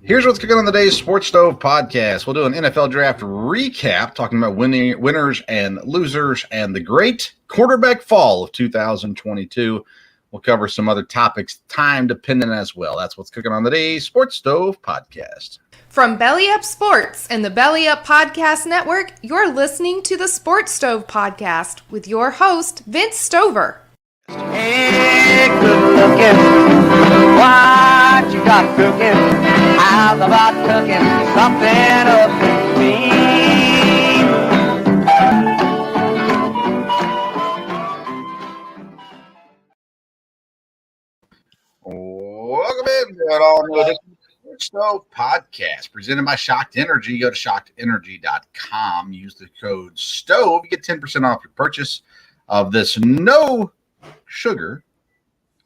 Here's what's cooking on the day's Sports Stove podcast. We'll do an NFL draft recap, talking about winners and losers and the great quarterback fall of 2022. We'll cover some other topics, time dependent as well. That's what's cooking on the day's Sports Stove podcast. From Belly Up Sports and the Belly Up Podcast Network, you're listening to the Sports Stove podcast with your host, Vince Stover. Hey, good looking, what you got cooking? How's about cooking something up to me? Welcome in to the Sports Stove podcast presented by Shocked Energy. Go to shockedenergy.com. Use the code STOVE. You get 10% off your purchase of this no sugar,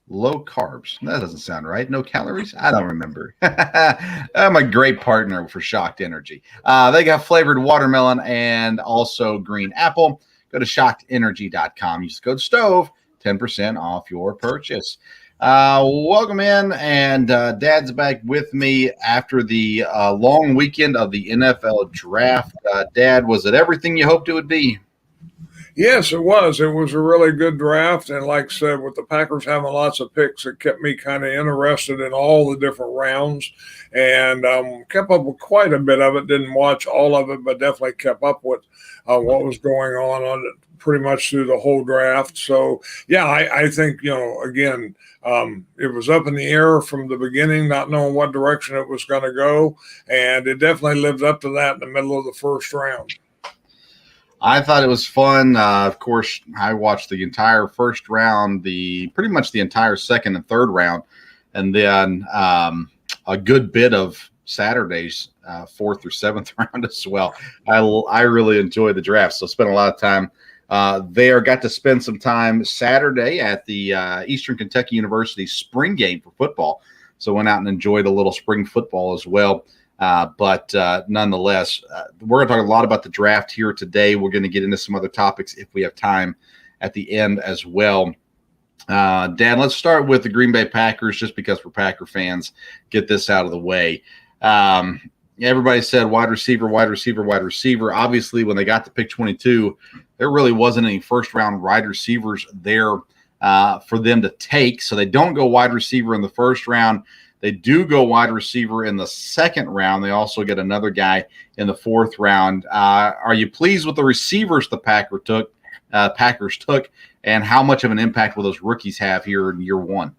low carbs. That doesn't sound right. No calories? I don't remember. I'm a great partner for Shocked Energy. They got flavored watermelon and also green apple. Go to shockedenergy.com. Use the code STOVE, 10% off your purchase. Welcome in, and Dad's back with me after the long weekend of the NFL draft. Dad, was it everything you hoped it would be? Yes, it was. It was a really good draft. And like I said, with the Packers having lots of picks, it kept me kind of interested in all the different rounds and kept up with quite a bit of it. Didn't watch all of it, but definitely kept up with what was going on it pretty much through the whole draft. So, yeah, I think, again, it was up in the air from the beginning, not knowing what direction it was going to go. And it definitely lived up to that in the middle of the first round. I thought it was fun. Of course, I watched the entire first round, pretty much the entire second and third round, and then a good bit of Saturday's fourth or seventh round as well. I really enjoyed the draft, so spent a lot of time there. Got to spend some time Saturday at the Eastern Kentucky University spring game for football, so went out and enjoyed a little spring football as well. But nonetheless, we're going to talk a lot about the draft here today. We're going to get into some other topics if we have time at the end as well. Dan, let's start with the Green Bay Packers, just because we're Packer fans. Get this out of the way. Everybody said wide receiver, wide receiver, wide receiver. Obviously, when they got to pick 22, there really wasn't any first-round wide receivers there for them to take. So they don't go wide receiver in the first round. They do go wide receiver in the second round. They also get another guy in the fourth round. Are you pleased with the receivers the Packers took, and how much of an impact will those rookies have here in year one?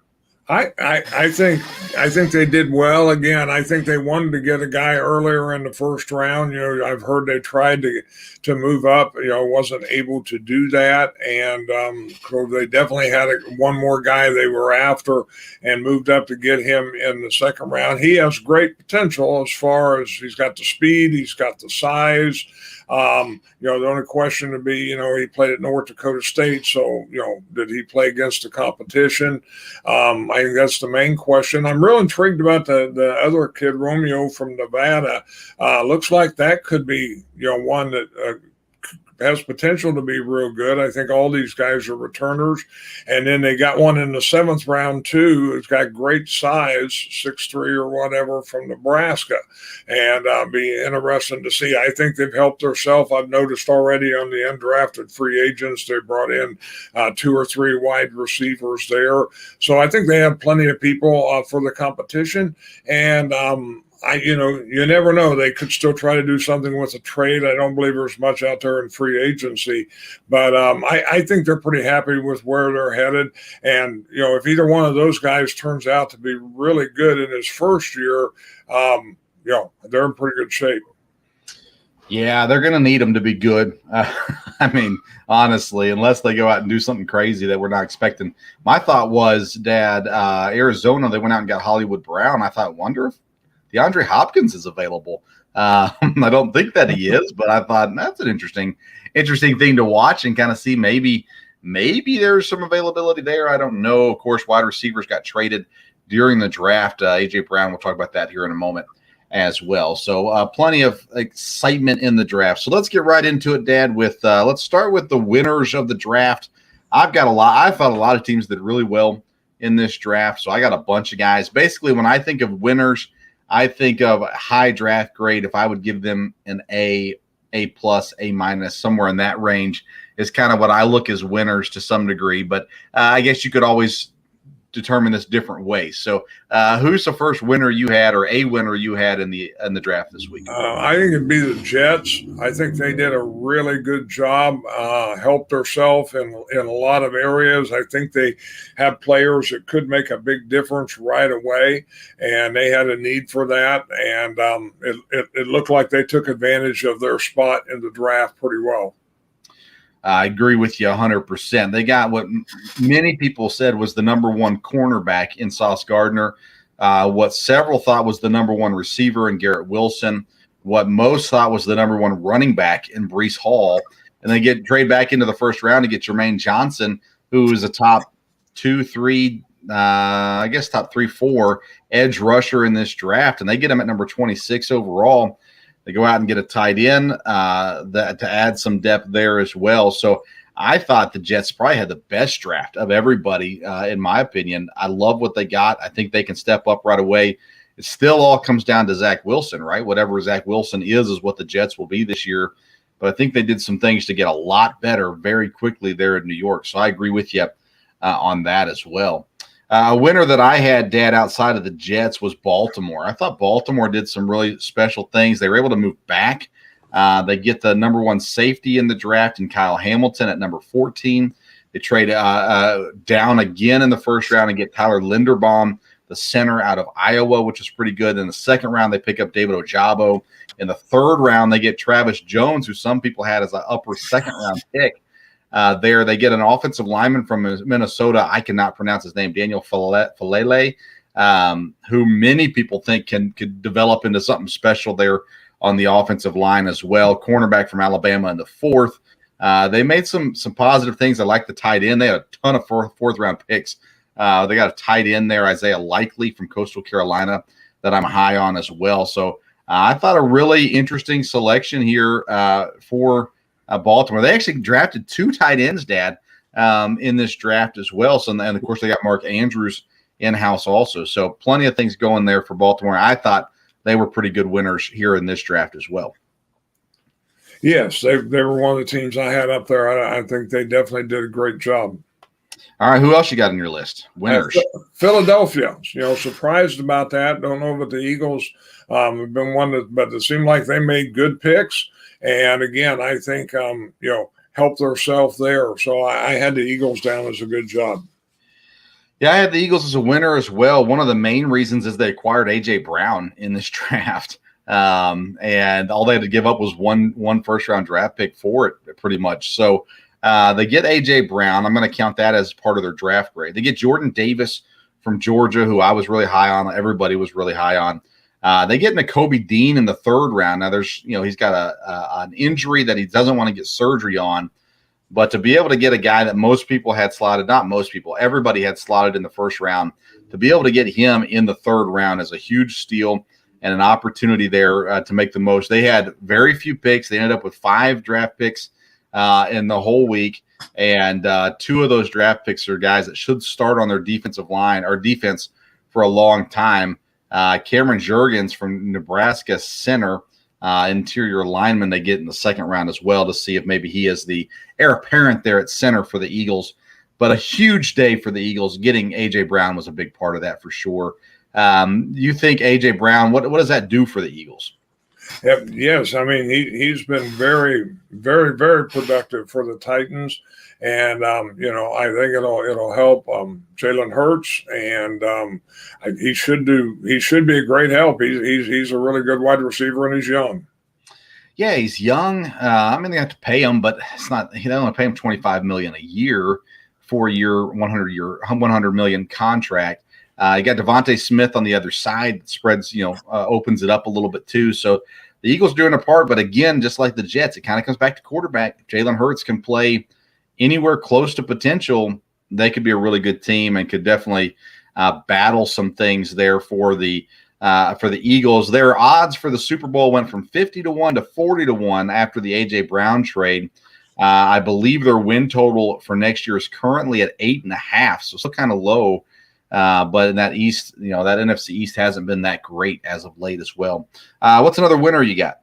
I think they did well. Again, I think they wanted to get a guy earlier in the first round. I've heard they tried to move up, wasn't able to do that. And so they definitely had one more guy they were after and moved up to get him in the second round. He has great potential as far as he's got the speed, he's got the size. The only question would be, he played at North Dakota State. So, did he play against the competition? I think that's the main question. I'm real intrigued about the other kid, Romeo from Nevada. Looks like that could be, one that has potential to be real good. I think all these guys are returners. And then they got one in the seventh round, too. It's got great size, 6'3" or whatever, from Nebraska. And be interesting to see. I think they've helped themselves. I've noticed already on the undrafted free agents, they brought in 2 or 3 wide receivers there. So I think they have plenty of people for the competition. And you never know. They could still try to do something with a trade. I don't believe there's much out there in free agency, but I think they're pretty happy with where they're headed. And, if either one of those guys turns out to be really good in his first year, they're in pretty good shape. Yeah, they're going to need them to be good. Honestly, unless they go out and do something crazy that we're not expecting. My thought was, Dad, Arizona, they went out and got Hollywood Brown. I thought, wonder if DeAndre Hopkins is available. I don't think that he is, but I thought that's an interesting thing to watch and kind of see maybe there's some availability there. I don't know. Of course, wide receivers got traded during the draft. A.J. Brown, we'll talk about that here in a moment as well. So plenty of excitement in the draft. So let's get right into it, Dad, with let's start with the winners of the draft. I thought a lot of teams did really well in this draft. So I got a bunch of guys. Basically, when I think of winners, I think of a high draft grade. If I would give them an A plus, A minus, somewhere in that range is kind of what I look as winners to some degree. But I guess you could always determine this different ways. So who's the first winner you had, or a winner you had in the draft this week? I think it'd be the Jets. I think they did a really good job, helped themselves in a lot of areas. I think they have players that could make a big difference right away, and they had a need for that. And it looked like they took advantage of their spot in the draft pretty well. I agree with you 100%. They got what many people said was the number one cornerback in Sauce Gardner, what several thought was the number one receiver in Garrett Wilson, what most thought was the number one running back in Breece Hall, and they get trade back into the first round to get Jermaine Johnson, who is a top 2, 3, top 3, 4 edge rusher in this draft, and they get him at number 26 overall. They go out and get a tight end to add some depth there as well. So I thought the Jets probably had the best draft of everybody, in my opinion. I love what they got. I think they can step up right away. It still all comes down to Zach Wilson, right? Whatever Zach Wilson is what the Jets will be this year. But I think they did some things to get a lot better very quickly there in New York. So I agree with you on that as well. A winner that I had, Dad, outside of the Jets was Baltimore. I thought Baltimore did some really special things. They were able to move back. They get the number one safety in the draft in Kyle Hamilton at number 14. They trade down again in the first round and get Tyler Linderbaum, the center out of Iowa, which is pretty good. In the second round, they pick up David Ojabo. In the third round, they get Travis Jones, who some people had as an upper second-round pick. There, they get an offensive lineman from Minnesota. I cannot pronounce his name, Daniel Falele, who many people think could develop into something special there on the offensive line as well. Cornerback from Alabama in the fourth. They made some positive things. I like the tight end. They had a ton of fourth round picks. They got a tight end there, Isaiah Likely from Coastal Carolina, that I'm high on as well. So I thought a really interesting selection here for Baltimore. They actually drafted 2 tight ends, Dad, in this draft as well. So, and of course, they got Mark Andrews in-house also. So plenty of things going there for Baltimore. I thought they were pretty good winners here in this draft as well. Yes, they were one of the teams I had up there. I think they definitely did a great job. All right, who else you got on your list? Winners. Philadelphia, surprised about that. Don't know about the Eagles. Have been one but it seemed like they made good picks. And again, I think, helped themselves there. So I had the Eagles down as a good job. Yeah, I had the Eagles as a winner as well. One of the main reasons is they acquired A.J. Brown in this draft. And all they had to give up was one first-round draft pick for it, pretty much. So they get A.J. Brown. I'm going to count that as part of their draft grade. They get Jordan Davis from Georgia, who I was really high on. Everybody was really high on. They get Nakobe Dean in the third round. Now, he's got an injury that he doesn't want to get surgery on. But to be able to get a guy that most people had slotted, not most people, everybody had slotted in the first round, to be able to get him in the third round is a huge steal and an opportunity there to make the most. They had very few picks. They ended up with 5 draft picks in the whole week. And 2 of those draft picks are guys that should start on their defensive line or defense for a long time. Cameron Jurgens from Nebraska center, interior lineman they get in the second round as well to see if maybe he is the heir apparent there at center for the Eagles. But a huge day for the Eagles. Getting A.J. Brown was a big part of that for sure. You think A.J. Brown, what does that do for the Eagles? Yes, I mean, he's been very, very, very productive for the Titans. And, I think it'll help Jalen Hurts, and he should be a great help. He's a really good wide receiver, and he's young. Yeah, he's young. They have to pay him, but it's not. They only pay him $25 million a year, 4-year, $100 million contract. You got Devontae Smith on the other side. Spreads, opens it up a little bit too. So the Eagles doing their part, but again, just like the Jets, it kind of comes back to quarterback. If Jalen Hurts can play anywhere close to potential, they could be a really good team and could definitely battle some things there for the Eagles. Their odds for the Super Bowl went from 50-1 to 40-1 after the A.J. Brown trade. I believe their win total for next year is currently at 8.5, so still kind of low But in that East, that NFC East hasn't been that great as of late as well. What's another winner you got?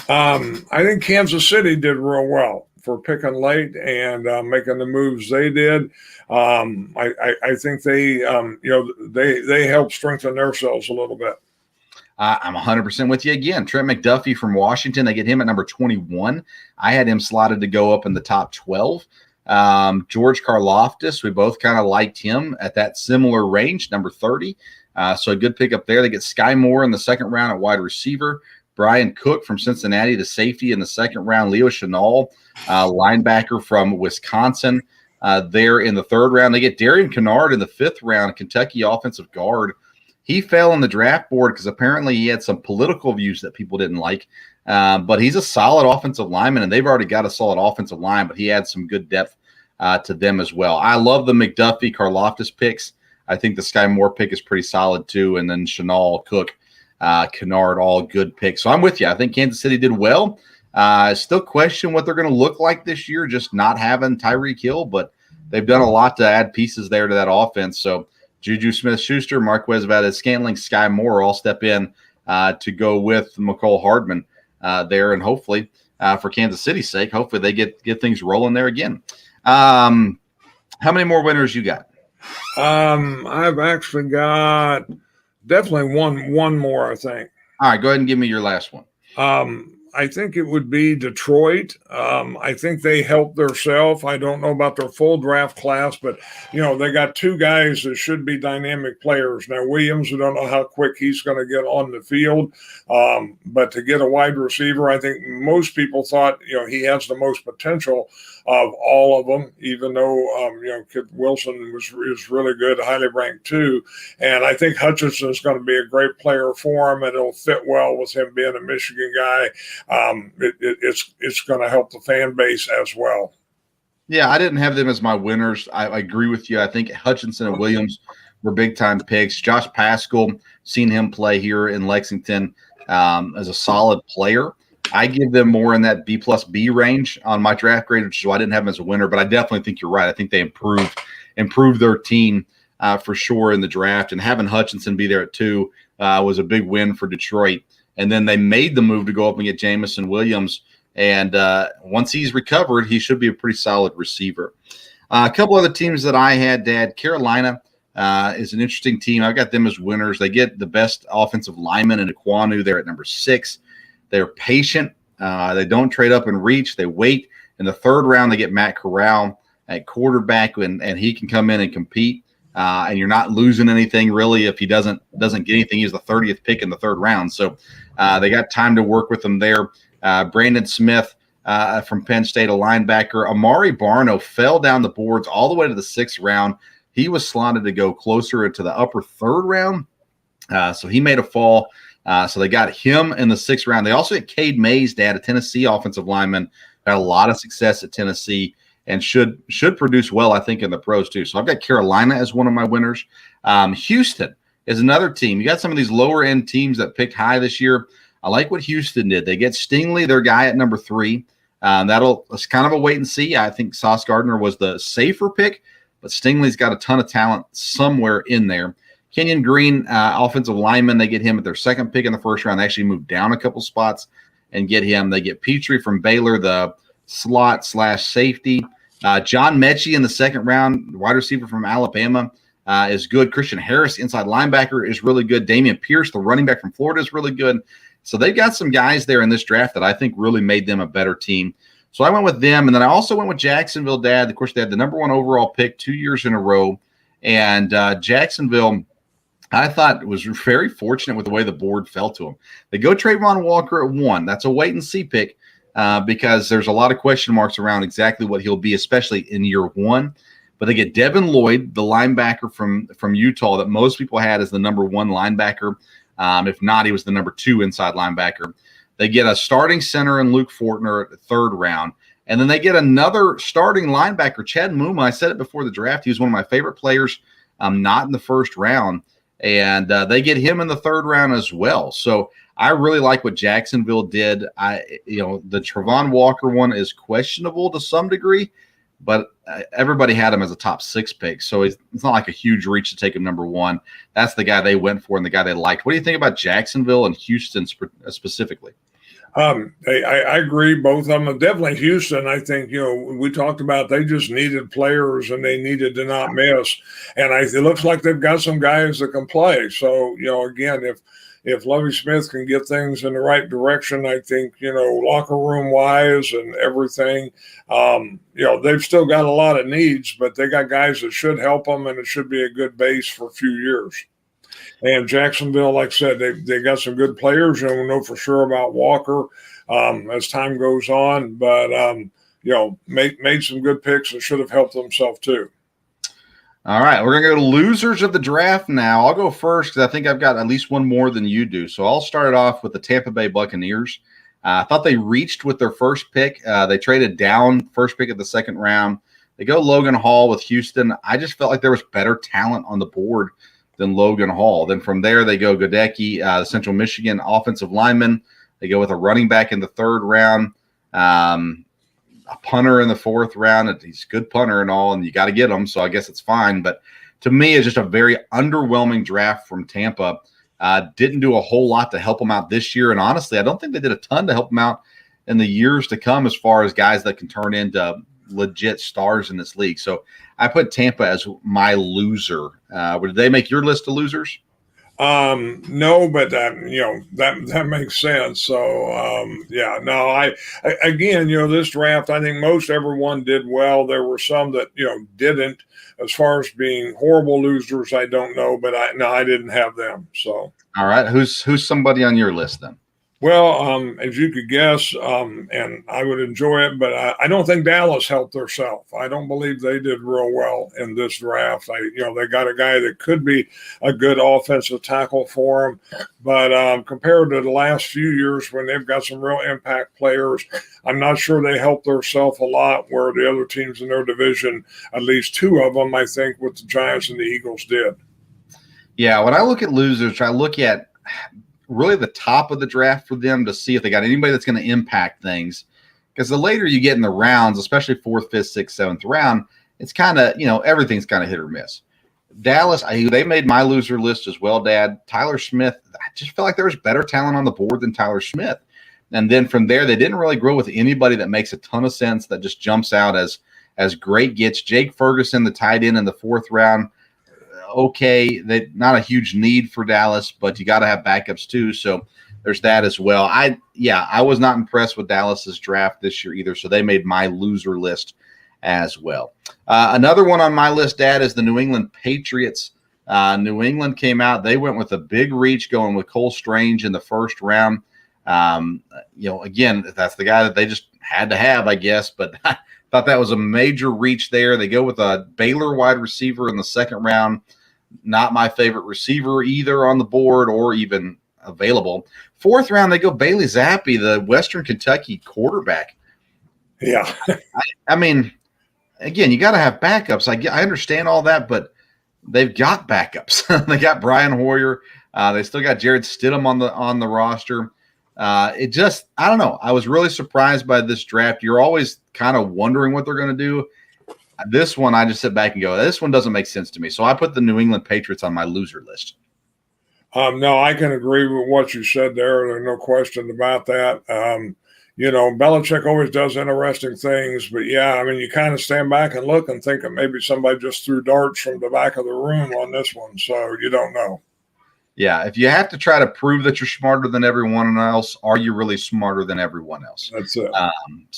I think Kansas City did real well for picking late and making the moves they did. I think they helped strengthen themselves a little bit. I'm 100% with you again. Trent McDuffie from Washington, they get him at number 21. I had him slotted to go up in the top 12. George Karlaftis, we both kind of liked him at that similar range, number 30. So a good pickup there. They get Sky Moore in the second round at wide receiver. Brian Cook from Cincinnati, the safety in the second round. Leo Chenal, linebacker from Wisconsin, there in the third round. They get Darian Kennard in the fifth round, Kentucky offensive guard. He fell on the draft board because apparently he had some political views that people didn't like. But he's a solid offensive lineman, and they've already got a solid offensive line, but he adds some good depth to them as well. I love the McDuffie, Karlaftis picks. I think the Sky Moore pick is pretty solid too, and then Chenal, Cook, Kennard, all good picks. So I'm with you. I think Kansas City did well. Still question what they're going to look like this year, just not having Tyreek Hill, but they've done a lot to add pieces there to that offense. So Juju Smith-Schuster, Marquez Valdes-Scantling, Sky Moore all step in to go with McCole Hardman there, and hopefully for Kansas City's sake, hopefully they get things rolling there again. How many more winners you got? I've actually got definitely one more, I think. All right, go ahead and give me your last one. I think it would be Detroit. I think they helped themselves. I don't know about their full draft class, but, they got two guys that should be dynamic players. Now, Williams, we don't know how quick he's going to get on the field, but to get a wide receiver, I think most people thought, he has the most potential of all of them, even though, Kid Wilson is really good, highly ranked too. And I think Hutchinson's going to be a great player for him, and it'll fit well with him being a Michigan guy. It's going to help the fan base as well. Yeah, I didn't have them as my winners. I agree with you. I think Hutchinson and Williams were big-time picks. Josh Paschal, seen him play here in Lexington as a solid player. I give them more in that B+B range on my draft grade, which is why I didn't have them as a winner. But I definitely think you're right. I think they improved their team for sure in the draft. And having Hutchinson be there at 2 was a big win for Detroit. And then they made the move to go up and get Jamison Williams. And once he's recovered, he should be a pretty solid receiver. A couple other teams that I had, Dad. Carolina is an interesting team. I've got them as winners. They get the best offensive lineman in Ekwonu there at number 6. They're patient. They don't trade up and reach. They wait. In the third round, they get Matt Corral at quarterback, and he can come in and compete. And you're not losing anything really if he doesn't get anything. He's the 30th pick in the third round. So they got time to work with him there. Brandon Smith from Penn State, a linebacker. Amari Barno fell down the boards all the way to the 6th round. He was slotted to go closer to the upper 3rd round. So he made a fall. So they got him in the 6th round. They also had Cade Mays, Dad, a Tennessee offensive lineman. Had a lot of success at Tennessee and should produce well, I think, in the pros too. So I've got Carolina as one of my winners. Houston is another team. You got some of these lower-end teams that picked high this year. I like what Houston did. They get Stingley, their guy, at number 3. It's kind of a wait and see. I think Sauce Gardner was the safer pick, but Stingley's got a ton of talent somewhere in there. Kenyon Green, offensive lineman, they get him at their 2nd pick in the 1st round. They actually moved down a couple spots and get him. They get Petrie from Baylor, the slot/safety. John Mechie in the 2nd round, wide receiver from Alabama, is good. Christian Harris, inside linebacker, is really good. Damian Pierce, the running back from Florida, is really good. So they've got some guys there in this draft that I think really made them a better team. So I went with them, and then I also went with Jacksonville, Dad. Of course, they had the number 1 overall pick 2 years in a row. And Jacksonville, I thought, was very fortunate with the way the board fell to them. They go Trayvon Walker at 1. That's a wait-and-see pick because there's a lot of question marks around exactly what he'll be, especially in year 1. But they get Devin Lloyd, the linebacker from Utah that most people had as the number 1 linebacker. If not, he was the number 2 inside linebacker. They get a starting center in Luke Fortner at the 3rd round. And then they get another starting linebacker, Chad Muma. I said it before the draft. He was one of my favorite players, not in the 1st round. And they get him in the 3rd round as well. So I really like what Jacksonville did. The Trayvon Walker one is questionable to some degree, but everybody had him as a top 6 pick. So it's not like a huge reach to take him number 1. That's the guy they went for and the guy they liked. What do you think about Jacksonville and Houston specifically? I agree. Both of them. Definitely Houston. I think, we talked about they just needed players and they needed to not miss. And it looks like they've got some guys that can play. So, again, if Lovie Smith can get things in the right direction, I think, locker room wise and everything, they've still got a lot of needs, but they got guys that should help them, and it should be a good base for a few years. And Jacksonville, like I said, they got some good players. We know for sure about Walker as time goes on, but, made some good picks and should have helped themselves too. All right, we're going to go to losers of the draft now. I'll go first because I think I've got at least one more than you do. So I'll start it off with the Tampa Bay Buccaneers. I thought they reached with their first pick. They traded down first pick of the second round. They go Logan Hall with Houston. I just felt like there was better talent on the board than Logan Hall. Then from there, they go Godecki, the Central Michigan offensive lineman. They go with a running back in the third round, a punter in the fourth round. He's a good punter and all, and you got to get him, so I guess it's fine. But to me, it's just a very underwhelming draft from Tampa. Didn't do a whole lot to help him out this year, and honestly, I don't think they did a ton to help him out in the years to come as far as guys that can turn into legit stars in this league. So I put Tampa as my loser. Did they make your list of losers? No, but that makes sense. So, again, this draft, I think most everyone did well. There were some that, didn't. As far as being horrible losers, I don't know, but I didn't have them. So, all right. Who's somebody on your list then? Well, as you could guess, and I would enjoy it, but I don't think Dallas helped themselves. I don't believe they did real well in this draft. They got a guy that could be a good offensive tackle for them, but compared to the last few years when they've got some real impact players, I'm not sure they helped themselves a lot where the other teams in their division, at least 2 of them, I think, with the Giants and the Eagles did. Yeah, when I look at losers, I look at really the top of the draft for them to see if they got anybody that's going to impact things. Because the later you get in the rounds, especially 4th, 5th, 6th, 7th round, it's kind of, everything's kind of hit or miss. Dallas, they made my loser list as well, Dad. Tyler Smith, I just felt like there was better talent on the board than Tyler Smith. And then from there, they didn't really grow with anybody that makes a ton of sense, that just jumps out as great gets. Jake Ferguson, the tight end in the 4th round, okay, they not a huge need for Dallas, but you got to have backups too. So there's that as well. I was not impressed with Dallas's draft this year either. So they made my loser list as well. Another one on my list, Dad, is the New England Patriots. New England came out. They went with a big reach going with Cole Strange in the first round. Again, that's the guy that they just had to have, I guess, but I thought that was a major reach there. They go with a Baylor wide receiver in the second round. Not my favorite receiver either on the board or even available. 4th round, they go Bailey Zappi, the Western Kentucky quarterback. Yeah. I mean, again, you got to have backups. I understand all that, but they've got backups. They got Brian Hoyer. They still got Jared Stidham on the roster. I don't know. I was really surprised by this draft. You're always kind of wondering what they're going to do. This one, I just sit back and go, this one doesn't make sense to me. So I put the New England Patriots on my loser list. No, I can agree with what you said there. There's no question about that. Belichick always does interesting things, but you kind of stand back and look and think that maybe somebody just threw darts from the back of the room on this one. So you don't know. Yeah, if you have to try to prove that you're smarter than everyone else, are you really smarter than everyone else? That's it.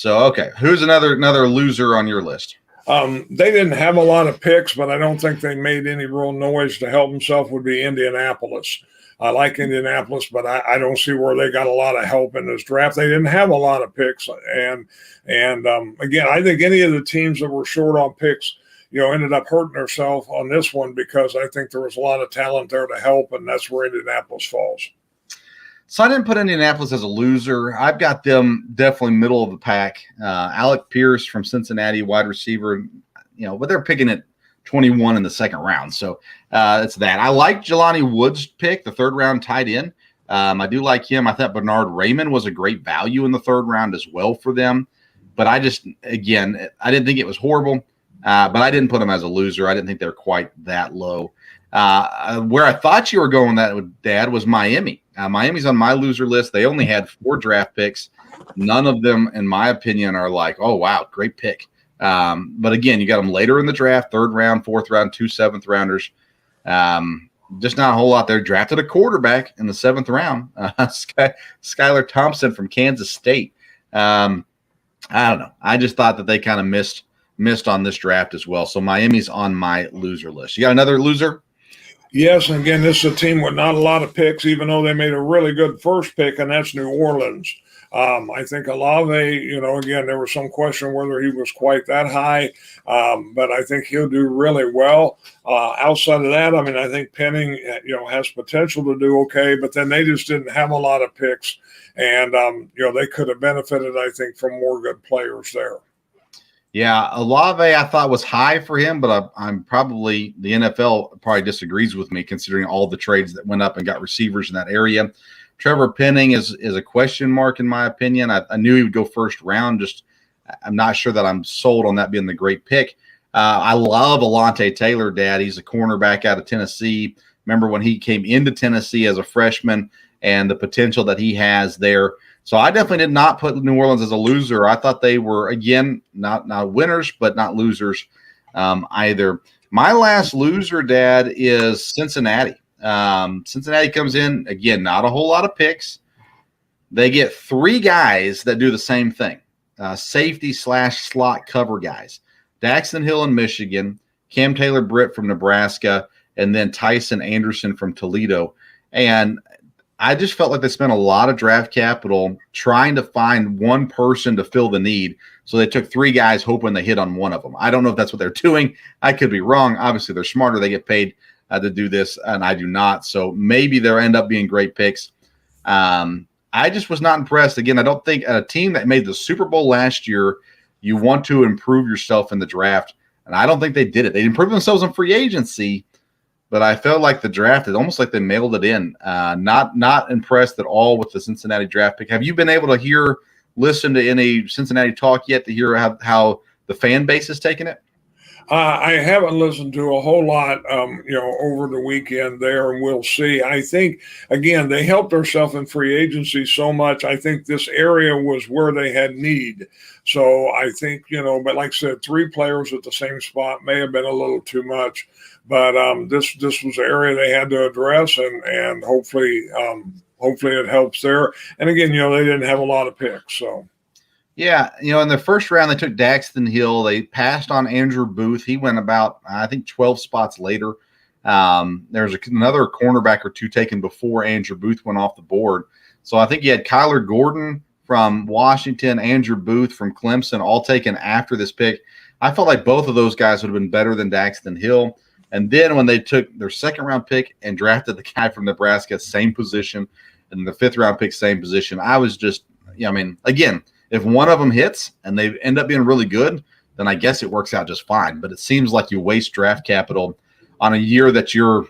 Okay, who's another loser on your list? They didn't have a lot of picks, but I don't think they made any real noise to help themselves. Would be Indianapolis. I like Indianapolis, but I don't see where they got a lot of help in this draft. They didn't have a lot of picks, and again, I think any of the teams that were short on picks, ended up hurting themselves on this one because I think there was a lot of talent there to help, and that's where Indianapolis falls. So I didn't put Indianapolis as a loser. I've got them definitely middle of the pack. Alec Pierce from Cincinnati, wide receiver, but they're picking at 21 in the second round. So it's that. I like Jelani Woods' pick, the 3rd round tight end. I do like him. I thought Bernard Raymond was a great value in the 3rd round as well for them. But I didn't think it was horrible, but I didn't put them as a loser. I didn't think they were quite that low. Where I thought you were going Dad, was Miami. Miami's on my loser list. They only had 4 draft picks. None of them, in my opinion, are like, oh, wow, great pick. But again, you got them later in the draft, 3rd round, 4th round, 2 7th rounders. Just not a whole lot there. Drafted a quarterback in the 7th round, Skylar Thompson from Kansas State. I don't know. I just thought that they kind of missed on this draft as well. So Miami's on my loser list. You got another loser? Yes, and again, this is a team with not a lot of picks, even though they made a really good first pick, and that's New Orleans. I think Olave, again, there was some question whether he was quite that high, but I think he'll do really well. Outside of that, I think Penning, has potential to do okay, but then they just didn't have a lot of picks, and, they could have benefited, I think, from more good players there. Yeah, Olave I thought was high for him, but I'm probably the NFL probably disagrees with me considering all the trades that went up and got receivers in that area. Trevor Penning is a question mark in my opinion. I knew he would go first round. I'm not sure that I'm sold on that being the great pick. I love Alontae Taylor, Dad. He's a cornerback out of Tennessee. Remember when he came into Tennessee as a freshman and the potential that he has there. So I definitely did not put New Orleans as a loser. I thought they were, again, not winners, but not losers either. My last loser, Dad, is Cincinnati. Cincinnati comes in, again, not a whole lot of picks. They get 3 guys that do the same thing, safety/slot cover guys. Daxton Hill in Michigan, Cam Taylor-Britt from Nebraska, and then Tyson Anderson from Toledo. And I just felt like they spent a lot of draft capital trying to find one person to fill the need. So they took 3 guys hoping they hit on one of them. I don't know if that's what they're doing. I could be wrong. Obviously, they're smarter. They get paid to do this, and I do not. So maybe they'll end up being great picks. I just was not impressed. Again, I don't think a team that made the Super Bowl last year, you want to improve yourself in the draft. And I don't think they did it. They improved themselves in free agency, but I felt like the draft is almost like they mailed it in. Not impressed at all with the Cincinnati draft pick. Have you been able to listen to any Cincinnati talk yet to hear how the fan base is taking it? I haven't listened to a whole lot, over the weekend there, and we'll see. I think, again, they helped themselves in free agency so much. I think this area was where they had need. So I think, but like I said, 3 players at the same spot may have been a little too much. But this was the area they had to address, and hopefully it helps there. And again, they didn't have a lot of picks, so. Yeah, in the first round, they took Daxton Hill. They passed on Andrew Booth. He went about, I think, 12 spots later. There's another cornerback or 2 taken before Andrew Booth went off the board. So I think you had Kyler Gordon from Washington, Andrew Booth from Clemson, all taken after this pick. I felt like both of those guys would have been better than Daxton Hill. And then when they took their second-round pick and drafted the guy from Nebraska, same position, and the 5th-round pick, same position, I was just, again, if one of them hits and they end up being really good, then I guess it works out just fine. But it seems like you waste draft capital on a year that you're,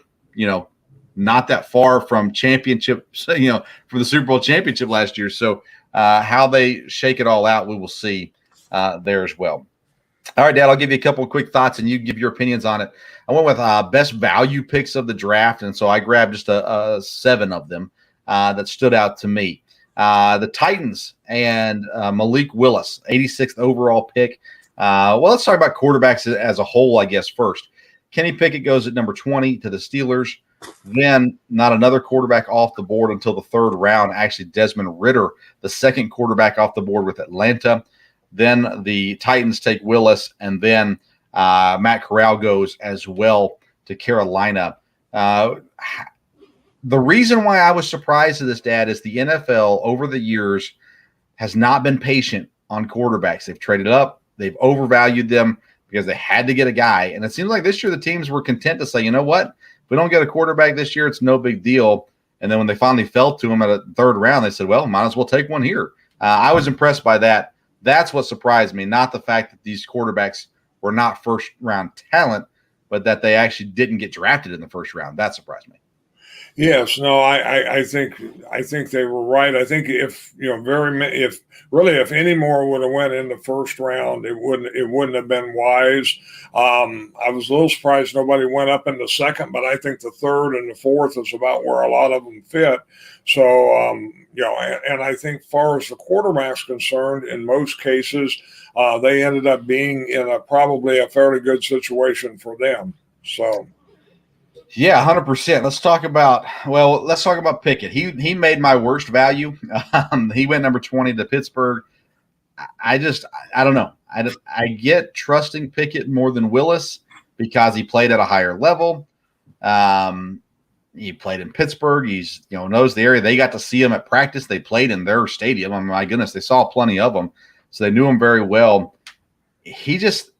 not that far from championship, from the Super Bowl championship last year. So how they shake it all out, we will see there as well. All right, Dad, I'll give you a couple of quick thoughts and you give your opinions on it. I went with best value picks of the draft, and so I grabbed just 7 of them that stood out to me. The Titans and Malik Willis, 86th overall pick. Let's talk about quarterbacks as a whole, I guess, first. Kenny Pickett goes at number 20 to the Steelers. Then not another quarterback off the board until the 3rd round. Actually, Desmond Ridder, the 2nd quarterback off the board with Atlanta. Then the Titans take Willis, and then Matt Corral goes as well to Carolina. The reason why I was surprised at this, Dad, is the NFL over the years has not been patient on quarterbacks. They've traded up. They've overvalued them because they had to get a guy. And it seems like this year the teams were content to say, you know what? If we don't get a quarterback this year, it's no big deal. And then when they finally fell to him at a 3rd round, they said, well, might as well take one here. I was impressed by that. That's what surprised me, not the fact that these quarterbacks were not first-round talent, but that they actually didn't get drafted in the 1st round. That surprised me. Yes, no, I think they were right. I think if if any more would have went in the first round, it wouldn't have been wise. I was a little surprised nobody went up in the second, but I think the third and the fourth is about where a lot of them fit. So and I think, far as the quarterback's concerned, in most cases, they ended up being in probably a fairly good situation for them. So. Yeah, 100%. Let's talk about Pickett. He made my worst value. He went number 20 to Pittsburgh. I don't know. I get trusting Pickett more than Willis because he played at a higher level. He played in Pittsburgh. He's knows the area. They got to see him at practice. They played in their stadium. I mean, my goodness, they saw plenty of them, so they knew him very well. Mitch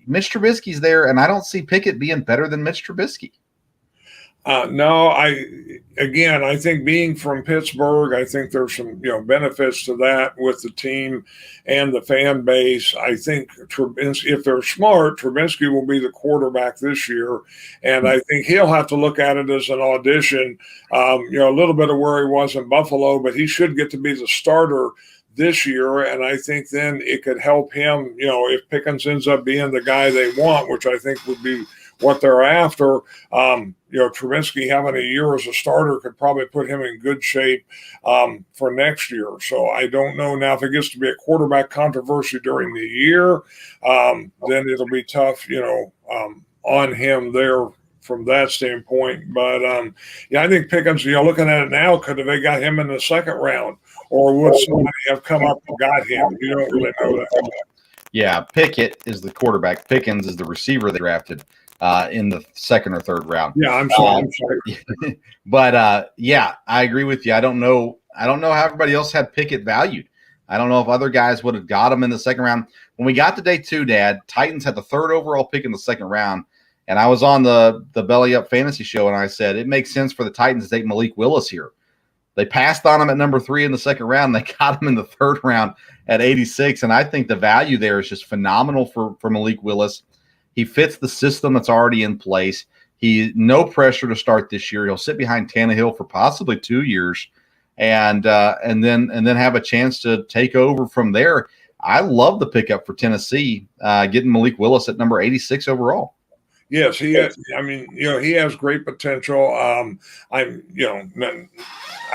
Trubisky's there, and I don't see Pickett being better than Mitch Trubisky. No, I think being from Pittsburgh, I think there's some benefits to that with the team and the fan base. I think if they're smart, Trubisky will be the quarterback this year, and I think he'll have to look at it as an audition. A little bit of where he was in Buffalo, but he should get to be the starter this year, and I think then it could help him. If Pickens ends up being the guy they want, which I think would be what they're after, Trubisky having a year as a starter could probably put him in good shape for next year. So I don't know now if it gets to be a quarterback controversy during the year, then it'll be tough, on him there from that standpoint. But I think Pickens, looking at it now, could have they got him in the second round, or would somebody have come up and got him? You don't really know that. Yeah, Pickett is the quarterback. Pickens is the receiver they drafted in the second or third round. Yeah, I'm sorry. But I agree with you. I don't know how everybody else had Pickett valued. I don't know if other guys would have got him in the second round. When we got to day 2, Dad, Titans had the third overall pick in the second round, and I was on the Belly Up Fantasy Show, and I said it makes sense for the Titans to take Malik Willis here. They passed on him at number 3 in the second round. They got him in the third round at 86, and I think the value there is just phenomenal for Malik Willis. He fits the system that's already in place. He no pressure to start this year. He'll sit behind Tannehill for possibly 2 years, and then have a chance to take over from there. I love the pickup for Tennessee, getting Malik Willis at number 86 overall. Yes, he has. I mean, he has great potential. I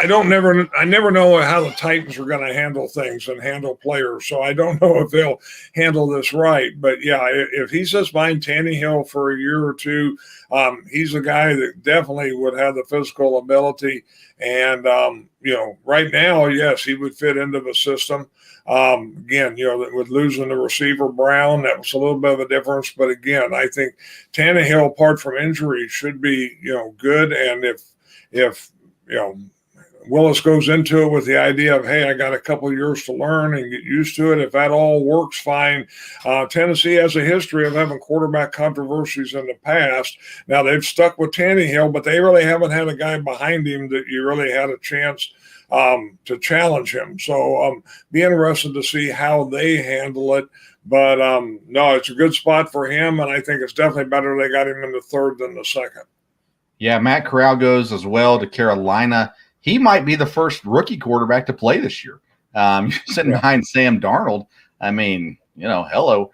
never know how the Titans are going to handle things and handle players, so I don't know if they'll handle this right. But yeah, if he sits behind Tannehill for a year or two, he's a guy that definitely would have the physical ability. And right now, yes, he would fit into the system. Again, with losing the receiver Brown, that was a little bit of a difference. But again, I think Tannehill, apart from injury, should be good. And if Willis goes into it with the idea of, hey, I got a couple of years to learn and get used to it, if that all works, fine. Tennessee has a history of having quarterback controversies in the past. Now, they've stuck with Tannehill, but they really haven't had a guy behind him that you really had a chance to challenge him. So be interested to see how they handle it. But no, it's a good spot for him, and I think it's definitely better they got him in the third than the second. Yeah, Matt Corral goes as well to Carolina. He might be the first rookie quarterback to play this year. You're sitting behind Sam Darnold. I mean, hello.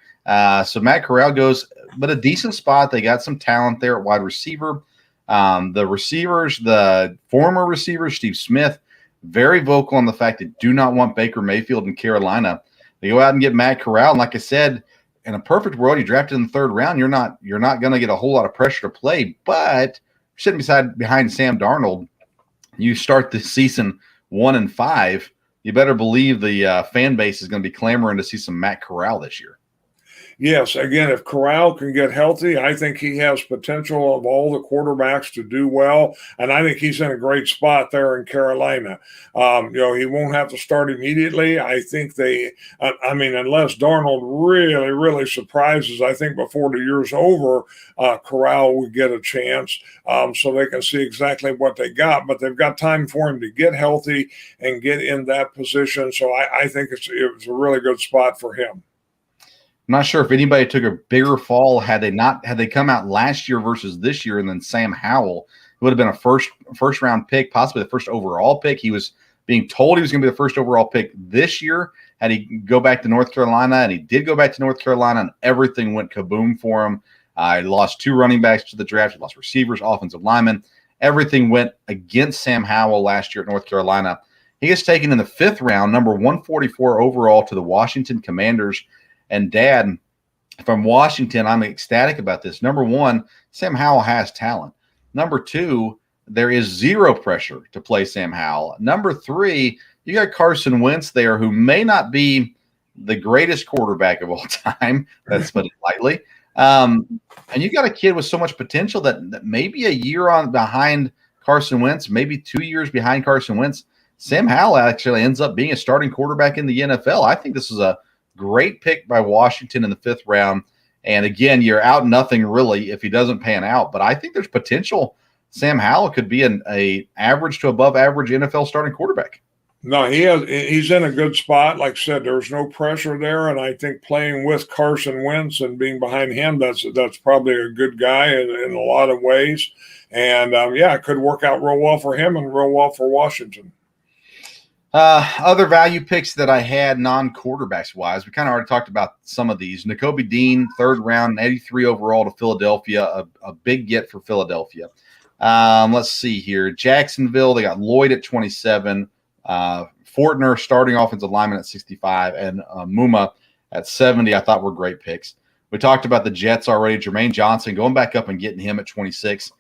So Matt Corral goes, but a decent spot. They got some talent there at wide receiver. The former receivers, Steve Smith, very vocal on the fact that do not want Baker Mayfield in Carolina. They go out and get Matt Corral. And like I said, in a perfect world, you drafted in the third round. You're not going to get a whole lot of pressure to play, but you're sitting behind Sam Darnold. You start the season 1-5, you better believe the fan base is going to be clamoring to see some Matt Corral this year. Yes, again, if Corral can get healthy, I think he has potential of all the quarterbacks to do well, and I think he's in a great spot there in Carolina. He won't have to start immediately. I think unless Darnold really, really surprises, I think before the year's over, Corral would get a chance so they can see exactly what they got. But they've got time for him to get healthy and get in that position, so I think it was a really good spot for him. I'm not sure if anybody took a bigger fall had they come out last year versus this year, and then Sam Howell would have been a first round pick, possibly the first overall pick. He was being told he was going to be the first overall pick this year. Had he go back to North Carolina, and he did go back to North Carolina, and everything went kaboom for him. He lost 2 running backs to the draft. He lost receivers, offensive linemen. Everything went against Sam Howell last year at North Carolina. He is taken in the 5th round, number 144 overall, to the Washington Commanders. And Dad, from Washington, I'm ecstatic about this. Number 1, Sam Howell has talent. Number 2, there is zero pressure to play Sam Howell. Number 3, you got Carson Wentz there, who may not be the greatest quarterback of all time. That's put it lightly. And you got a kid with so much potential that maybe a year on behind Carson Wentz, maybe 2 years behind Carson Wentz, Sam Howell actually ends up being a starting quarterback in the NFL. I think this is a great pick by Washington in the 5th round. And again, you're out nothing really if he doesn't pan out. But I think there's potential. Sam Howell could be an average to above average NFL starting quarterback. No, he's in a good spot. Like I said, there's no pressure there, and I think playing with Carson Wentz and being behind him, that's probably a good guy in a lot of ways. And it could work out real well for him and real well for Washington. Other value picks that I had non-quarterbacks wise, we kind of already talked about some of these. Nakobe Dean, 3rd round, 83 overall to Philadelphia, a big get for Philadelphia. Let's see here. Jacksonville, they got Lloyd at 27. Fortner, starting offensive lineman at 65, and Muma at 70, I thought were great picks. We talked about the Jets already. Jermaine Johnson, going back up and getting him at 26.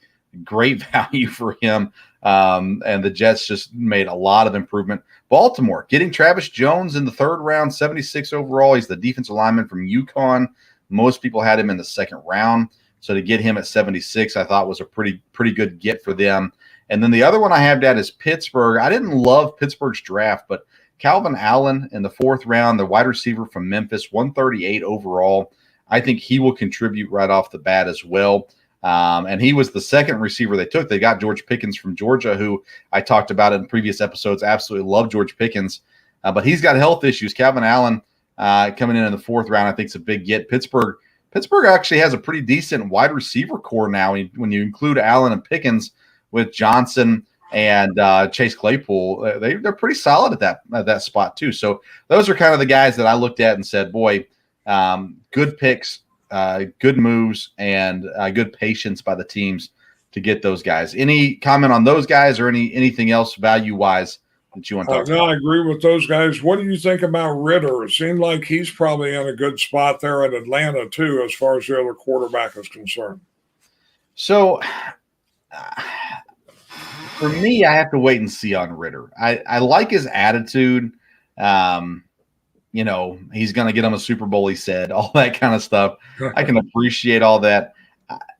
Great value for him. And the Jets just made a lot of improvement. Baltimore, getting Travis Jones in the 3rd round, 76 overall. He's the defensive lineman from UConn. Most people had him in the 2nd round. So to get him at 76, I thought was a pretty good get for them. And then the other one I have, Dad, is Pittsburgh. I didn't love Pittsburgh's draft, but Calvin Allen in the 4th round, the wide receiver from Memphis, 138 overall. I think he will contribute right off the bat as well. And he was the 2nd receiver they took. They got George Pickens from Georgia, who I talked about in previous episodes. Absolutely love George Pickens. But he's got health issues. Calvin Allen coming in the 4th round, I think is a big get. Pittsburgh actually has a pretty decent wide receiver core now when you include Allen and Pickens with Johnson and Chase Claypool. They're pretty solid at that spot too. So those are kind of the guys that I looked at and said, boy, good picks, good moves, and good patience by the teams to get those guys. Any comment on those guys or anything else value-wise that you want to talk about? No, I agree with those guys. What do you think about Ritter? It seemed like he's probably in a good spot there at Atlanta too, as far as the other quarterback is concerned. So for me, I have to wait and see on Ritter. I like his attitude. He's going to get him a Super Bowl, he said, all that kind of stuff. I can appreciate all that.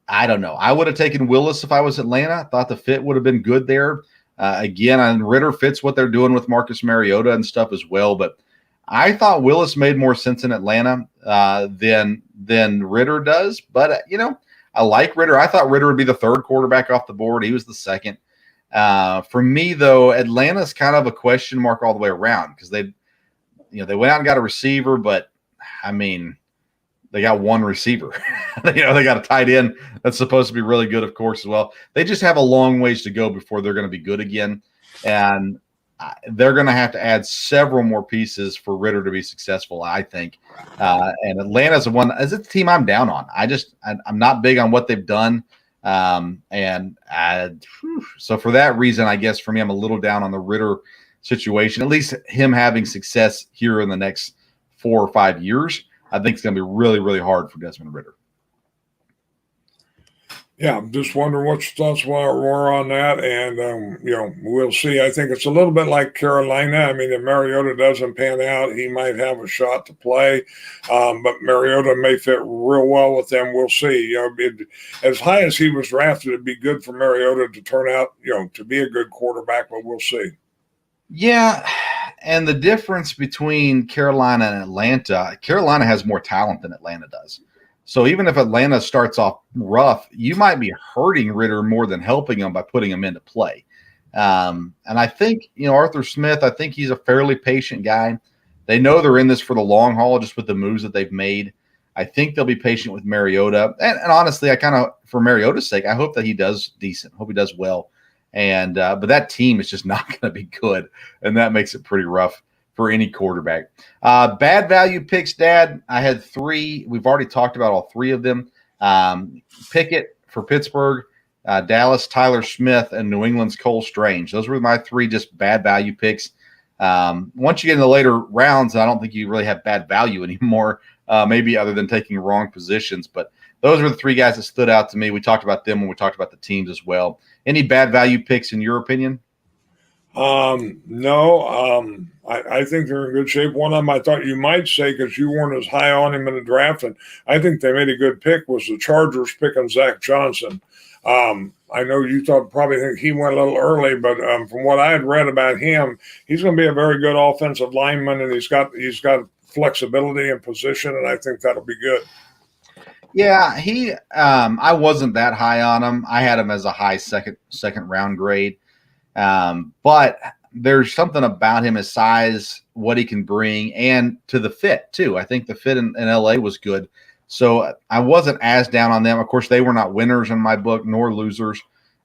I don't know. I would have taken Willis if I was Atlanta. Thought the fit would have been good there. And Ritter fits what they're doing with Marcus Mariota and stuff as well. But I thought Willis made more sense in Atlanta than Ritter does. But, I like Ritter. I thought Ritter would be the 3rd quarterback off the board. He was the 2nd. For me, though, Atlanta's kind of a question mark all the way around because they went out and got a receiver, but I mean, they got one receiver. They got a tight end that's supposed to be really good, of course, as well. They just have a long ways to go before they're going to be good again. And they're going to have to add several more pieces for Ritter to be successful, I think. And Atlanta's the one as it's a team I'm down on. I'm not big on what they've done. So for that reason, I guess for me, I'm a little down on the Ritter situation, at least him having success here in the next 4 or 5 years. I think it's going to be really, really hard for Desmond Ritter. Yeah, I'm just wondering what your thoughts were on that. And, we'll see. I think it's a little bit like Carolina. I mean, if Mariota doesn't pan out, he might have a shot to play. But Mariota may fit real well with them. We'll see. As high as he was drafted, it'd be good for Mariota to turn out, to be a good quarterback, but we'll see. Yeah, and the difference between Carolina and Atlanta, Carolina has more talent than Atlanta does. So even if Atlanta starts off rough, you might be hurting Ritter more than helping him by putting him into play. And I think, Arthur Smith, I think he's a fairly patient guy. They know they're in this for the long haul just with the moves that they've made. I think they'll be patient with Mariota. And honestly, for Mariota's sake, I hope that he does decent. Hope he does well. And but that team is just not going to be good, and that makes it pretty rough for any quarterback. Bad value picks, Dad. I had 3. We've already talked about all 3 of them. Pickett for Pittsburgh, Dallas, Tyler Smith, and New England's Cole Strange. Those were my 3 just bad value picks. Once you get in the later rounds, I don't think you really have bad value anymore, maybe other than taking wrong positions. But those were the 3 guys that stood out to me. We talked about them when we talked about the teams as well. Any bad value picks in your opinion? No. I think they're in good shape. One of them I thought you might say, because you weren't as high on him in the draft, and I think they made a good pick, was the Chargers picking Zach Johnson. I know you probably think he went a little early, but from what I had read about him, he's going to be a very good offensive lineman, and he's got flexibility in position, and I think that'll be good. Yeah, I wasn't that high on him. I had him as a high second round grade. But there's something about him, his size, what he can bring, and to the fit too. I think the fit in LA was good. So I wasn't as down on them. Of course, they were not winners in my book, nor losers.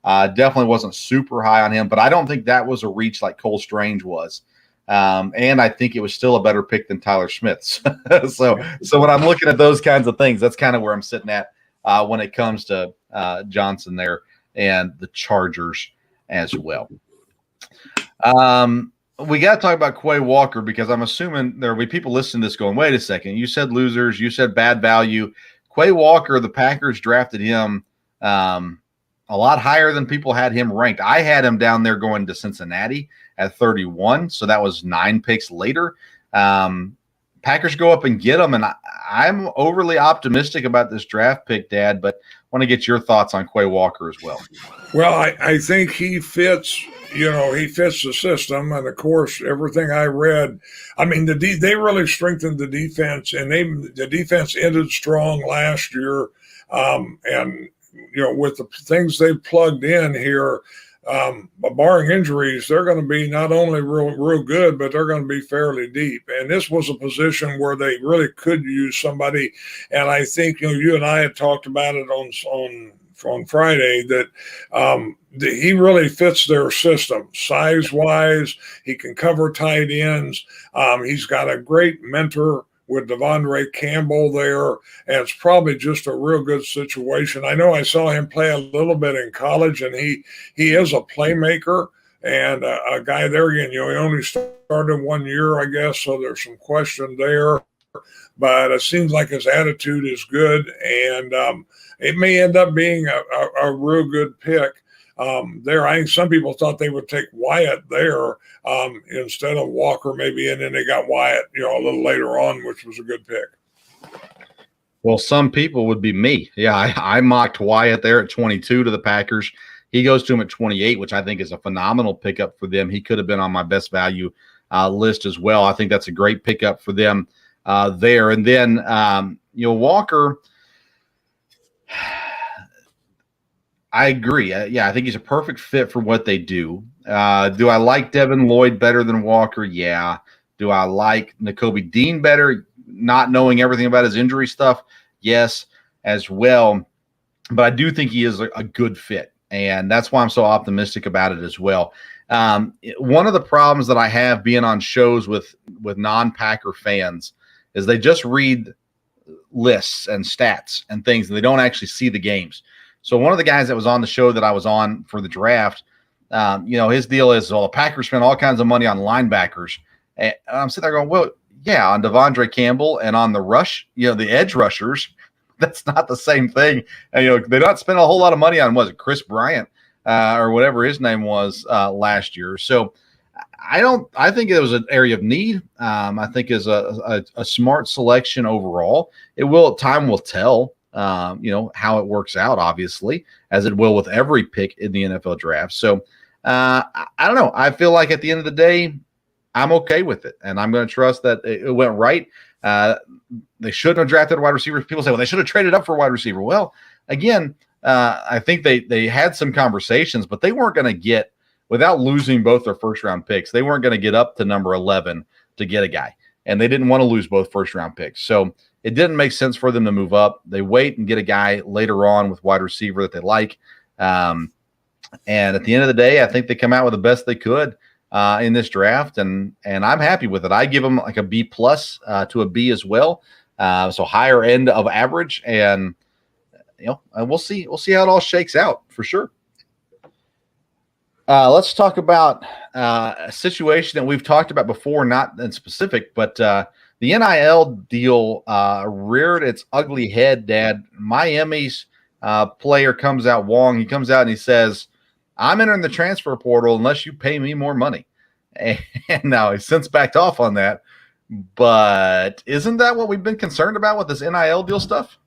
Definitely wasn't super high on him, but I don't think that was a reach like Cole Strange was. And I think it was still a better pick than Tyler Smith's. So when I'm looking at those kinds of things, that's kind of where I'm sitting at when it comes to Johnson there and the Chargers as well. We got to talk about Quay Walker, because I'm assuming there will be people listening to this going, wait a second, you said losers, you said bad value. Quay Walker, the Packers drafted him a lot higher than people had him ranked. I had him down there going to Cincinnati at 31, so that was 9 picks later. Packers go up and get him, and I'm overly optimistic about this draft pick, Dad, but want to get your thoughts on Quay Walker as well. Well, I think he fits, he fits the system. And, of course, everything I read, I mean, they really strengthened the defense, and the defense ended strong last year. And, with the things they've plugged in here, barring injuries, they're going to be not only real good, but they're going to be fairly deep. And this was a position where they really could use somebody. And I think, you and I had talked about it on Friday, that he really fits their system size-wise. He can cover tight ends. He's got a great mentor with Devondre Campbell there, and it's probably just a real good situation. I know I saw him play a little bit in college, and he is a playmaker and a guy there. Again, he only started 1 year, I guess, so there's some question there. But it seems like his attitude is good, and it may end up being a real good pick there. I think some people thought they would take Wyatt there instead of Walker maybe, and then they got Wyatt, a little later on, which was a good pick. Well, some people would be me. Yeah, I mocked Wyatt there at 22 to the Packers. He goes to him at 28, which I think is a phenomenal pickup for them. He could have been on my best value list as well. I think that's a great pickup for them there. And then, Walker, I agree. I think he's a perfect fit for what they do. Do I like Devin Lloyd better than Walker? Yeah. Do I like Nakobe Dean better, not knowing everything about his injury stuff? Yes, as well. But I do think he is a good fit, and that's why I'm so optimistic about it as well. One of the problems that I have being on shows with non-Packer fans is they just read lists and stats and things, and they don't actually see the games. So one of the guys that was on the show that I was on for the draft, his deal is, the Packers spent all kinds of money on linebackers. And I'm sitting there going, well, yeah, on Devondre Campbell and on the rush, the edge rushers, that's not the same thing. And, they don't spend a whole lot of money on, was it Chris Bryant or whatever his name was last year. So I think it was an area of need. I think is a smart selection overall. Time will tell. How it works out, obviously, as it will with every pick in the NFL draft. So I don't know. I feel like at the end of the day, I'm okay with it, and I'm going to trust that it went right. They shouldn't have drafted a wide receiver. People say, well, they should have traded up for a wide receiver. Well, again, I think they had some conversations, but they weren't going to get, without losing both their first-round picks, they weren't going to get up to number 11 to get a guy. and they didn't want to lose both first-round picks. So it didn't make sense for them to move up. They wait and get a guy later on with wide receiver that they like. And at the end of the day, I think they come out with the best they could in this draft, and I'm happy with it. I give them like a B+ to a B as well, so higher end of average, and we'll see how it all shakes out for sure. Let's talk about a situation that we've talked about before, not in specific, but the NIL deal reared its ugly head, Dad. Miami's player comes out, Wong. He comes out and he says, "I'm entering the transfer portal unless you pay me more money." And now he's since backed off on that. But isn't that what we've been concerned about with this NIL deal stuff?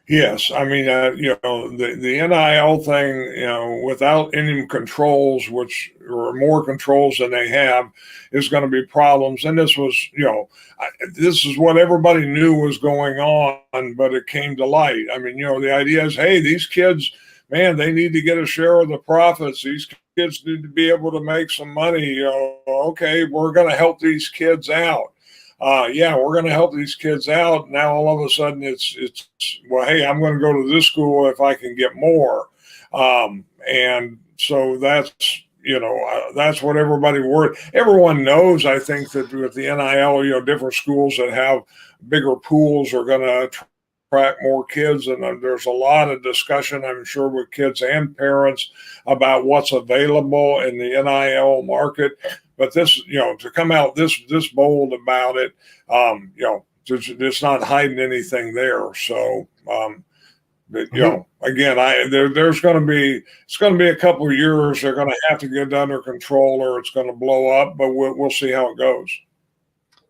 Yes, I mean, the NIL thing, without any controls, which or more controls than they have, is going to be problems. And this was, this is what everybody knew was going on, but it came to light. I mean, the idea is, hey, these kids, man, they need to get a share of the profits. These kids need to be able to make some money. Okay, we're going to help these kids out. We're going to help these kids out. Now, all of a sudden, it's well, hey, I'm going to go to this school if I can get more. And so that's what everyone knows. I think that with the NIL, different schools that have bigger pools are going to attract more kids. And there's a lot of discussion, I'm sure, with kids and parents about what's available in the NIL market. But this, to come out this bold about it, it's not hiding anything there. So, again, it's going to be a couple of years. They're going to have to get under control, or it's going to blow up. But we'll see how it goes.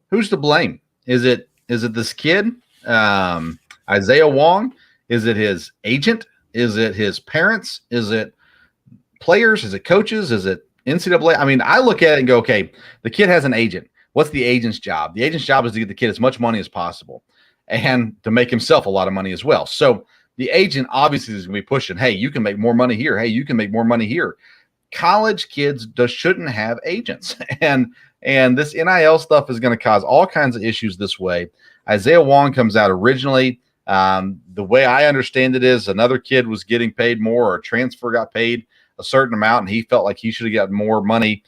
Who's to blame? Is it this kid, Isaiah Wong? Is it his agent? Is it his parents? Is it players? Is it coaches? Is it NCAA? I mean, I look at it and go, okay, the kid has an agent. What's the agent's job? The agent's job is to get the kid as much money as possible and to make himself a lot of money as well. So the agent obviously is going to be pushing, hey, you can make more money here. Hey, you can make more money here. College kids shouldn't have agents. And this NIL stuff is going to cause all kinds of issues this way. Isaiah Wong comes out originally. The way I understand it is another kid was getting paid more, or a transfer got paid a certain amount, and he felt like he should have gotten more money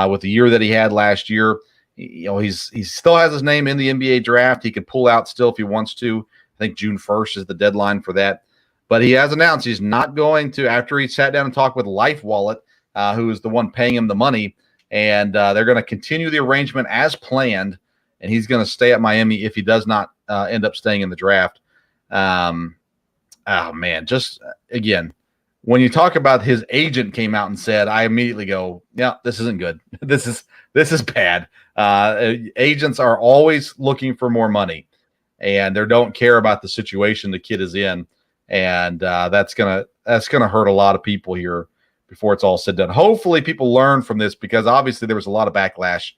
with the year that he had last year. He still has his name in the NBA draft. He could pull out still if he wants to. I think June 1st is the deadline for that. But he has announced he's not going to, after he sat down and talked with Life Wallet, who is the one paying him the money, and they're going to continue the arrangement as planned, and he's going to stay at Miami if he does not end up staying in the draft. Oh, man, just again, when you talk about his agent came out and said, I immediately go, yeah, this isn't good. This is bad. Agents are always looking for more money, and they don't care about the situation the kid is in, and that's gonna hurt a lot of people here before it's all said and done. Hopefully, people learn from this, because obviously there was a lot of backlash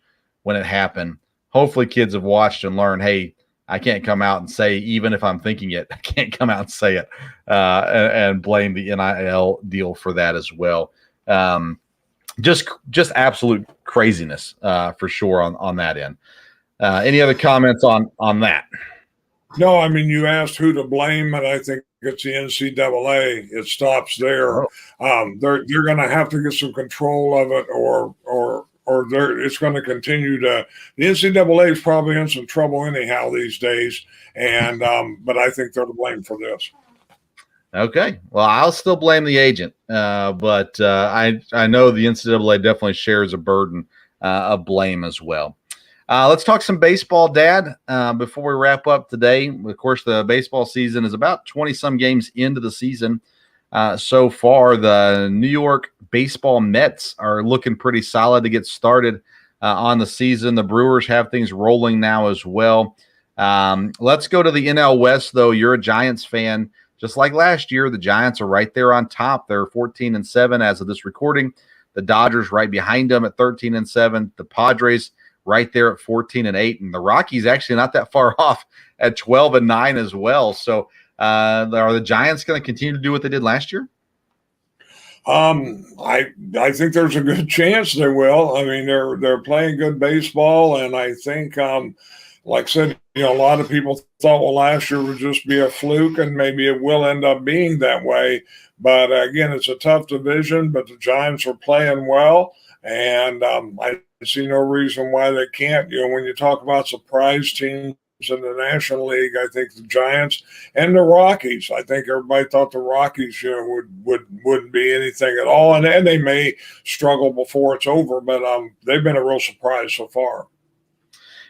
when it happened. Hopefully, kids have watched and learned, hey, I can't come out and say, even if I'm thinking it, I can't come out and say it and blame the NIL deal for that as well. Just absolute craziness for sure on that end. Any other comments on that? No, I mean, you asked who to blame, and I think it's the NCAA. It stops there. They're going to have to get some control of it, or it's going to continue to. The NCAA is probably in some trouble anyhow these days, and but I think they're to blame for this. Okay, well, I'll still blame the agent, but I know the NCAA definitely shares a burden of blame as well. Let's talk some baseball, Dad, before we wrap up today. Of course, the baseball season is about 20-some games into the season. So far, the New York baseball Mets are looking pretty solid to get started on the season. The Brewers have things rolling now as well. Let's go to the NL West, though. You're a Giants fan. Just like last year, the Giants are right there on top. They're 14-7 as of this recording. The Dodgers right behind them at 13-7. The Padres right there at 14-8. And the Rockies actually not that far off at 12-9 as well. So are the Giants going to continue to do what they did last year? I think there's a good chance they will. I mean, they're playing good baseball, and I think, like I said, a lot of people thought, well, last year would just be a fluke, and maybe it will end up being that way. But again, it's a tough division, but the Giants are playing well, and I see no reason why they can't. When you talk about surprise teams in the National League, I think the Giants and the Rockies. I think everybody thought the Rockies, wouldn't be anything at all, and they may struggle before it's over. But they've been a real surprise so far.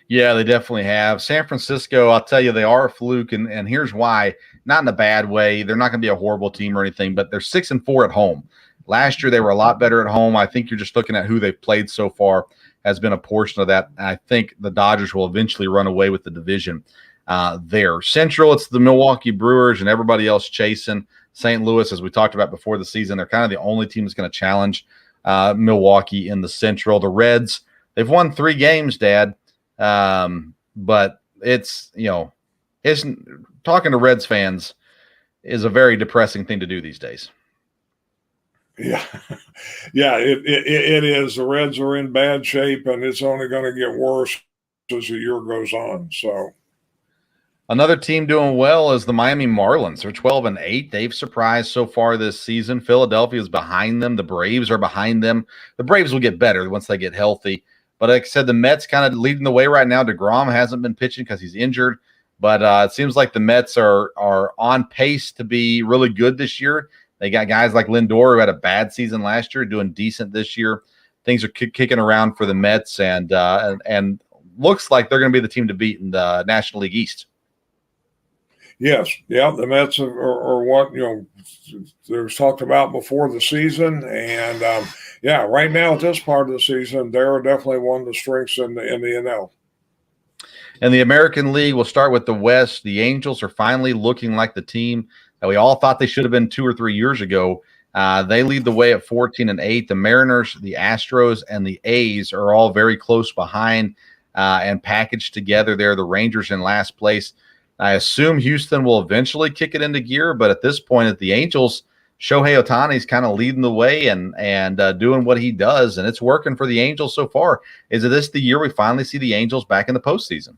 Yeah, they definitely have. San Francisco, I'll tell you, they are a fluke, and here's why. Not in a bad way. They're not going to be a horrible team or anything, but they're 6-4 at home. Last year, they were a lot better at home. I think you're just looking at who they've played so far has been a portion of that. And I think the Dodgers will eventually run away with the division there. Central, it's the Milwaukee Brewers and everybody else chasing. St. Louis, as we talked about before the season, they're kind of the only team that's going to challenge Milwaukee in the Central. The Reds, they've won 3 games, Dad. But it's talking to Reds fans is a very depressing thing to do these days. Yeah, it is. The Reds are in bad shape, and it's only going to get worse as the year goes on. So, another team doing well is the Miami Marlins. They're 12-8. They've surprised so far this season. Philadelphia is behind them. The Braves are behind them. The Braves will get better once they get healthy. But like I said, the Mets kind of leading the way right now. DeGrom hasn't been pitching because he's injured. But it seems like the Mets are on pace to be really good this year. They got guys like Lindor, who had a bad season last year, doing decent this year. Things are kicking around for the Mets, and looks like they're going to be the team to beat in the National League East. Yes, yeah, the Mets are what there's talked about before the season, and right now at this part of the season, they're definitely one of the strengths in the NL. And the American League, we'll start with the West. The Angels are finally looking like the team that we all thought they should have been 2 or 3 years ago. They lead the way at 14-8. The Mariners, the Astros, and the A's are all very close behind and packaged together there. The Rangers in last place. I assume Houston will eventually kick it into gear, but at this point, at the Angels, Shohei Ohtani is kind of leading the way and doing what he does, and it's working for the Angels so far. Is it this the year we finally see the Angels back in the postseason?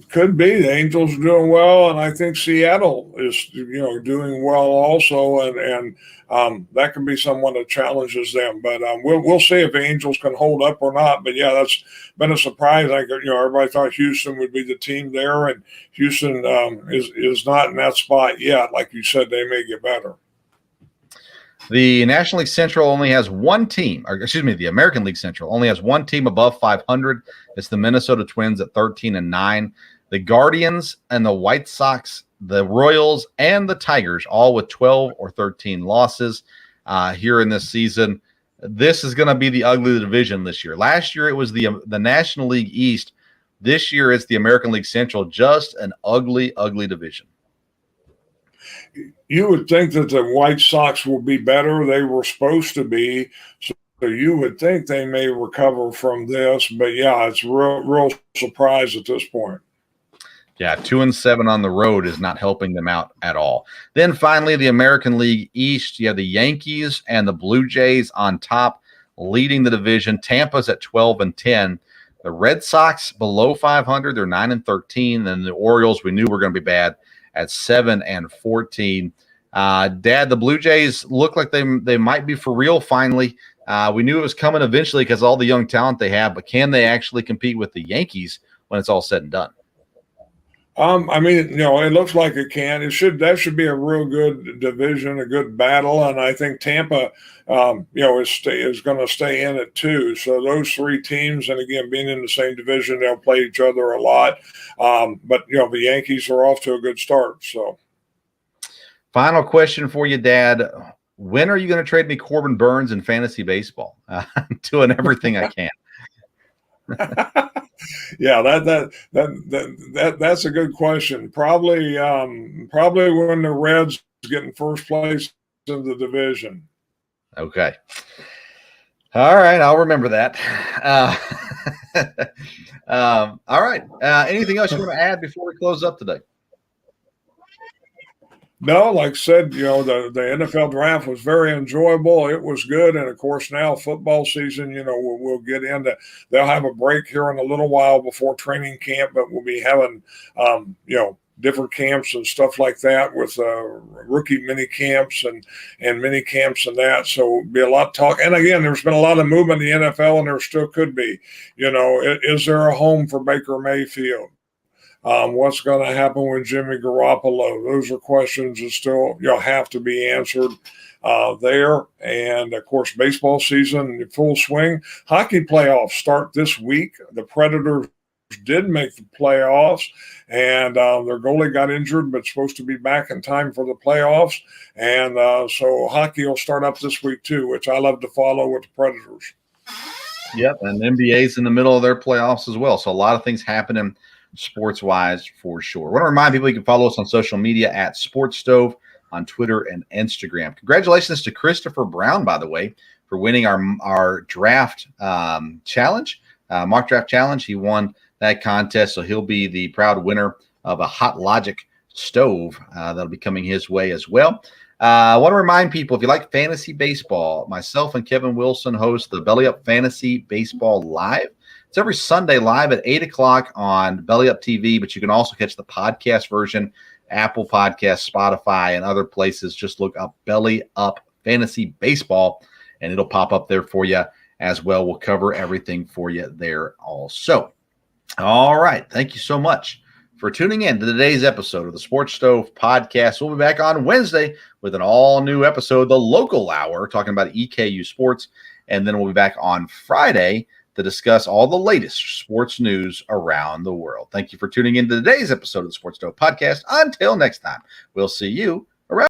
Could be. The Angels are doing well, and I think Seattle is, doing well also, and that can be someone that challenges them. But we'll see if the Angels can hold up or not. But yeah, that's been a surprise. Everybody thought Houston would be the team there, and Houston is not in that spot yet. Like you said, they may get better. The National League Central only has one team, the American League Central only has one team above 500. It's the Minnesota Twins at 13-9. The Guardians and the White Sox, the Royals, and the Tigers all with 12 or 13 losses here in this season. This is going to be the ugly division this year. Last year it was the National League East. This year it's the American League Central, just an ugly, ugly division. You would think that the White Sox will be better. They were supposed to be. So you would think they may recover from this. But, yeah, it's real surprise at this point. Yeah, 2-7 on the road is not helping them out at all. Then finally, the American League East, you have the Yankees and the Blue Jays on top, leading the division. Tampa's at 12-10. The Red Sox below 500, they're 9-13. And the Orioles, we knew were going to be bad, at 7-14. Dad, the Blue Jays look like they might be for real finally. We knew it was coming eventually because all the young talent they have, but can they actually compete with the Yankees when it's all said and done? It looks like it can. That should be a real good division, a good battle, and I think Tampa, is going to stay in it too. So those 3 teams, and again, being in the same division, they'll play each other a lot. But the Yankees are off to a good start. So, final question for you, Dad. When are you going to trade me Corbin Burns in fantasy baseball? I'm doing everything I can. Yeah, that's a good question. Probably when the Reds get in first place in the division. Okay. All right, I'll remember that. All right. Anything else you want to add before we close up today? No, like I said, the NFL draft was very enjoyable. It was good. And of course, now football season, we'll get into, they'll have a break here in a little while before training camp, but we'll be having, different camps and stuff like that with rookie mini camps and mini camps and that. So it'll be a lot of talk. And again, there's been a lot of movement in the NFL, and there still could be. Is there a home for Baker Mayfield? What's going to happen with Jimmy Garoppolo? Those are questions that still have to be answered there. And of course, baseball season in full swing. Hockey playoffs start this week. The Predators did make the playoffs, and their goalie got injured, but supposed to be back in time for the playoffs. And so hockey will start up this week too, which I love to follow with the Predators. Yep, and NBA's in the middle of their playoffs as well. So a lot of things happening sports-wise for sure. I want to remind people you can follow us on social media at Sports Stove on Twitter and Instagram. Congratulations to Christopher Brown, by the way, for winning our draft challenge, mock draft challenge. He won that contest, so he'll be the proud winner of a Hot Logic stove that'll be coming his way as well. I want to remind people, if you like fantasy baseball, myself and Kevin Wilson host the Belly Up Fantasy Baseball Live. It's every Sunday live at 8 o'clock on Belly Up TV, but you can also catch the podcast version, Apple Podcasts, Spotify, and other places. Just look up Belly Up Fantasy Baseball, and it'll pop up there for you as well. We'll cover everything for you there also. All right. Thank you so much for tuning in to today's episode of the Sports Stove Podcast. We'll be back on Wednesday with an all-new episode, The Local Hour, talking about EKU sports, and then we'll be back on Friday to discuss all the latest sports news around the world. Thank you for tuning in to today's episode of the Sports Stove Podcast. Until next time, we'll see you